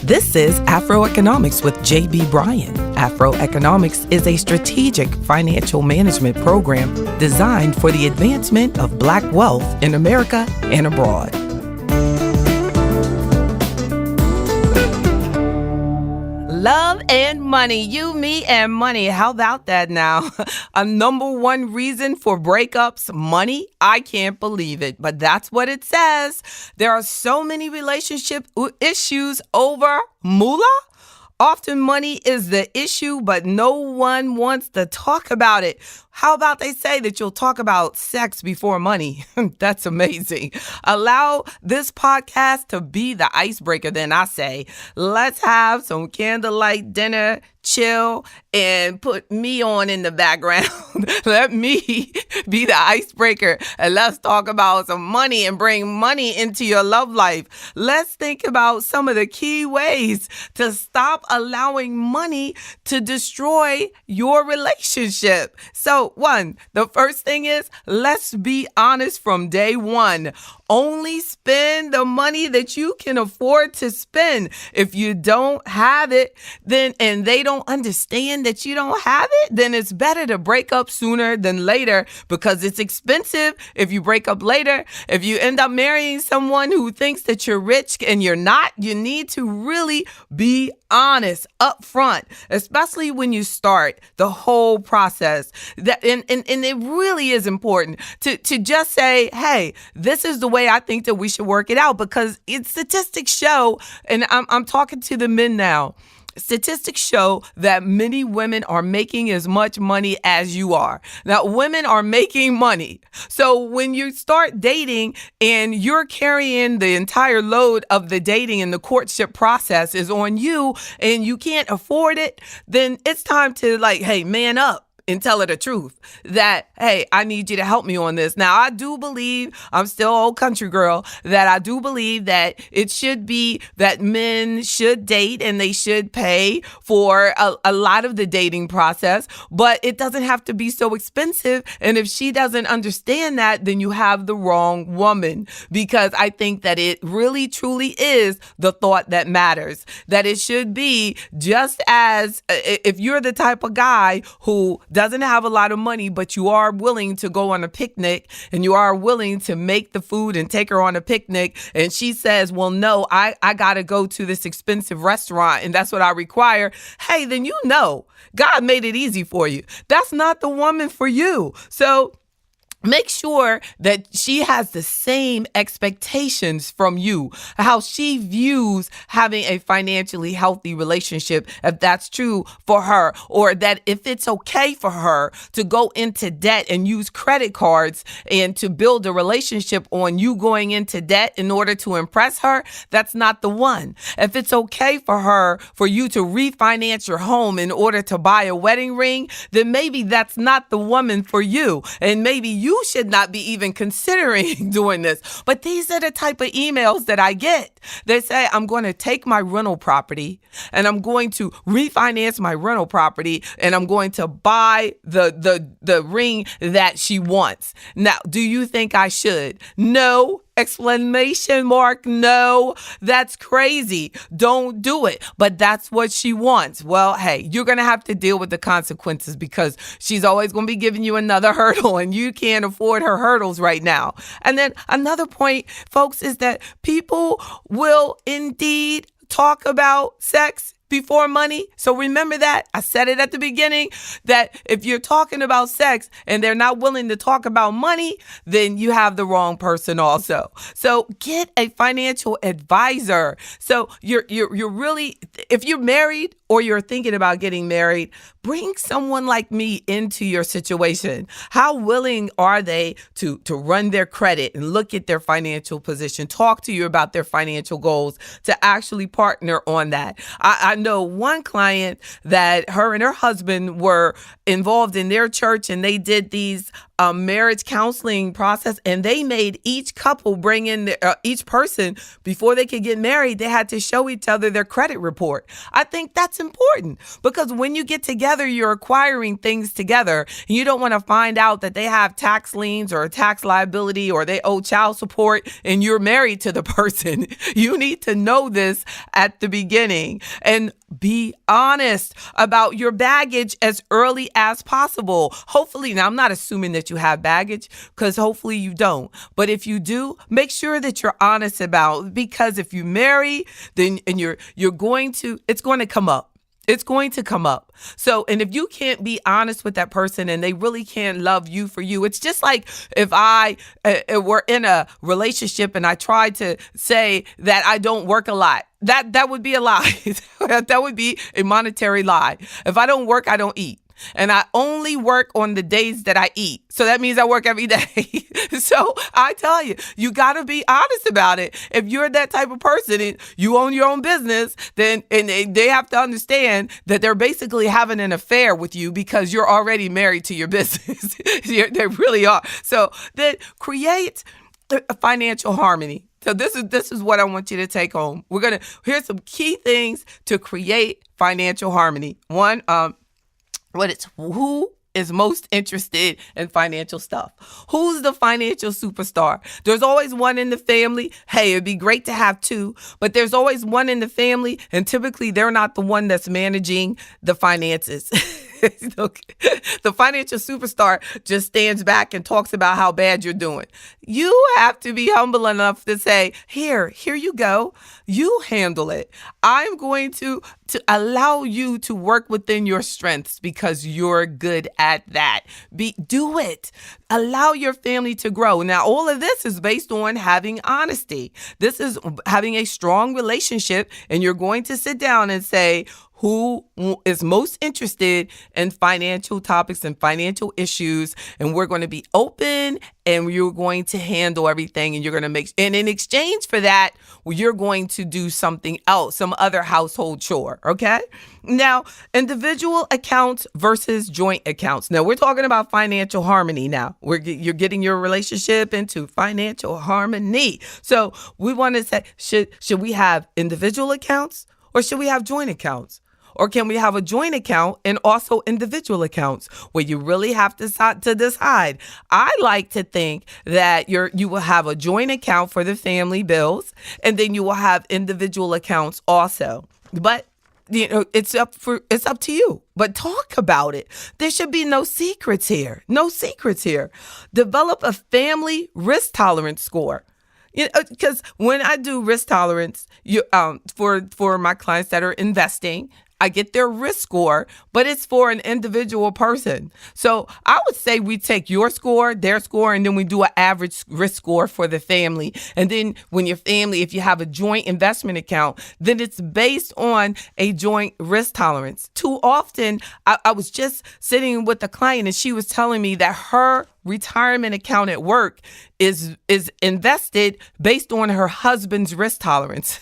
This is Afroeconomics with J.B. Bryan. Afroeconomics is a strategic financial management program designed for the advancement of Black wealth in America and abroad. Love and money. You, me, and money. How about that now? A number one reason for breakups, money? I can't believe it, but that's what it says. There are so many relationship issues over moolah. Often money is the issue, but no one wants to talk about it. How about they say that you'll talk about sex before money? That's amazing. Allow this podcast to be the icebreaker. Then I say, let's have some candlelight dinner, chill, and put me on in the background. Let me be the icebreaker, and let's talk about some money and bring money into your love life. Let's think about some of the key ways to stop allowing money to destroy your relationship. So one, the first thing is, let's be honest from day one. Only spend the money that you can afford to spend. If you don't have it, then and they don't understand that you don't have it, then it's better to break up sooner than later, because it's expensive if you break up later. If you end up marrying someone who thinks that you're rich and you're not, you need to really be honest up front, especially when you start the whole process. And it really is important to just say, hey, this is the way I think that we should work it out, because statistics show, and I'm talking to the men now, statistics show that many women are making as much money as you are. Now, women are making money. So when you start dating and you're carrying the entire load of the dating and the courtship process is on you and you can't afford it, then it's time to hey, man up and tell her the truth that, hey, I need you to help me on this. Now, I do believe, I'm still old country girl, that I do believe that it should be that men should date and they should pay for a lot of the dating process, but it doesn't have to be so expensive. And if she doesn't understand that, then you have the wrong woman, because I think that it really truly is the thought that matters, that it should be just as if you're the type of guy who doesn't have a lot of money, but you are willing to go on a picnic and you are willing to make the food and take her on a picnic. And she says, well, no, I got to go to this expensive restaurant and that's what I require. Hey, then God made it easy for you. That's not the woman for you. So make sure that she has the same expectations from you, how she views having a financially healthy relationship, if that's true for her, or that if it's okay for her to go into debt and use credit cards and to build a relationship on you going into debt in order to impress her, that's not the one. If it's okay for her for you to refinance your home in order to buy a wedding ring, then maybe that's not the woman for you. And maybe you should not be even considering doing this. But these are the type of emails that I get. They say, I'm going to take my rental property and I'm going to refinance my rental property and I'm going to buy the ring that she wants. Now, do you think I should? No. Exclamation mark. No, that's crazy. Don't do it. But that's what she wants. Well, hey, you're going to have to deal with the consequences, because she's always going to be giving you another hurdle and you can't afford her hurdles right now. And then another point, folks, is that people will indeed talk about sex before money. So remember that. I said it at the beginning, that if you're talking about sex and they're not willing to talk about money, then you have the wrong person also. So get a financial advisor. So you're really, if you're married or you're thinking about getting married, bring someone like me into your situation. How willing are they to run their credit and look at their financial position, talk to you about their financial goals, to actually partner on that? I know one client that her and her husband were involved in their church, and they did these marriage counseling process, and they made each couple bring in each person before they could get married. They had to show each other their credit report. I think that's important because when you get together, you're acquiring things together. And you don't want to find out that they have tax liens or a tax liability or they owe child support and you're married to the person. You need to know this at the beginning and be honest about your baggage as early as possible. Hopefully, now I'm not assuming that you have baggage because hopefully you don't. But if you do, make sure that you're honest about it, because if you marry, then and you're going to, it's going to come up. It's going to come up. So, and if you can't be honest with that person and they really can't love you for you, it's just like if I were in a relationship and I tried to say that I don't work a lot. That would be a lie. That would be a monetary lie. If I don't work, I don't eat. And I only work on the days that I eat. So that means I work every day. So I tell you, you got to be honest about it. If you're that type of person and you own your own business, then and they have to understand that they're basically having an affair with you because you're already married to your business. They really are. So then create a financial harmony. So this is what I want you to take home. Here's some key things to create financial harmony. One, who is most interested in financial stuff? Who's the financial superstar? There's always one in the family. Hey, it'd be great to have two, but there's always one in the family, and typically they're not the one that's managing the finances. The financial superstar just stands back and talks about how bad you're doing. You have to be humble enough to say, here you go. You handle it. I'm going to allow you to work within your strengths because you're good at that. Do it. Allow your family to grow. Now, all of this is based on having honesty. This is having a strong relationship, and you're going to sit down and say, who is most interested in financial topics and financial issues, and we're going to be open and you're going to handle everything, and you're going to and in exchange for that, you're going to do something else, some other household chore, okay? Now, individual accounts versus joint accounts. Now, we're talking about financial harmony now. You're getting your relationship into financial harmony. So we want to say, should we have individual accounts or should we have joint accounts? Or can we have a joint account and also individual accounts where you really have to decide? I like to think that you will have a joint account for the family bills, and then you will have individual accounts also. But it's up to you. But talk about it. There should be no secrets here. No secrets here. Develop a family risk tolerance score. Because when I do risk tolerance, for my clients that are investing, I get their risk score, but it's for an individual person. So I would say we take your score, their score, and then we do an average risk score for the family. And then when your family, if you have a joint investment account, then it's based on a joint risk tolerance. Too often, I was just sitting with a client and she was telling me that her retirement account at work is invested based on her husband's risk tolerance.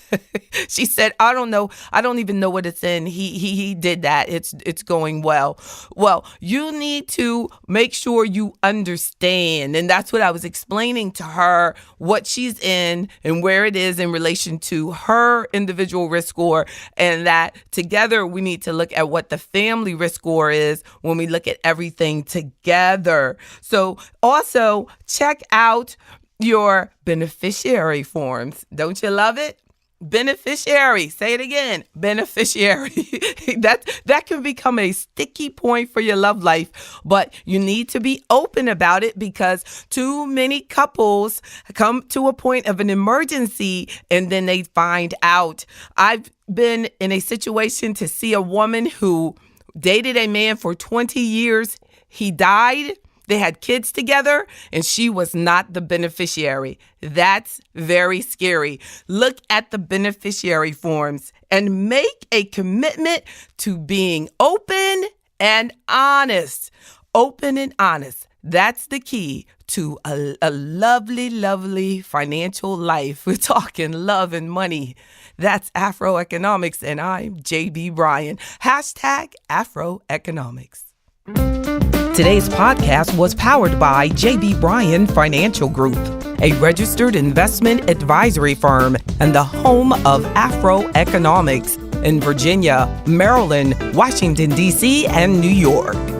She said, I don't know. I don't even know what it's in. He did that. It's going well. Well, you need to make sure you understand. And that's what I was explaining to her, what she's in and where it is in relation to her individual risk score. And that together we need to look at what the family risk score is when we look at everything together. So also check out your beneficiary forms. Don't you love it? Beneficiary. Say it again. Beneficiary. That can become a sticky point for your love life, but you need to be open about it because too many couples come to a point of an emergency and then they find out. I've been in a situation to see a woman who dated a man for 20 years. He died. They had kids together, and she was not the beneficiary. That's very scary. Look at the beneficiary forms and make a commitment to being open and honest. Open and honest. That's the key to a lovely, lovely financial life. We're talking love and money. That's Afroeconomics, and I'm JB Bryan. Hashtag Afroeconomics. Today's podcast was powered by JB Bryan Financial Group, a registered investment advisory firm and the home of Afroeconomics in Virginia, Maryland, Washington, D.C., and New York.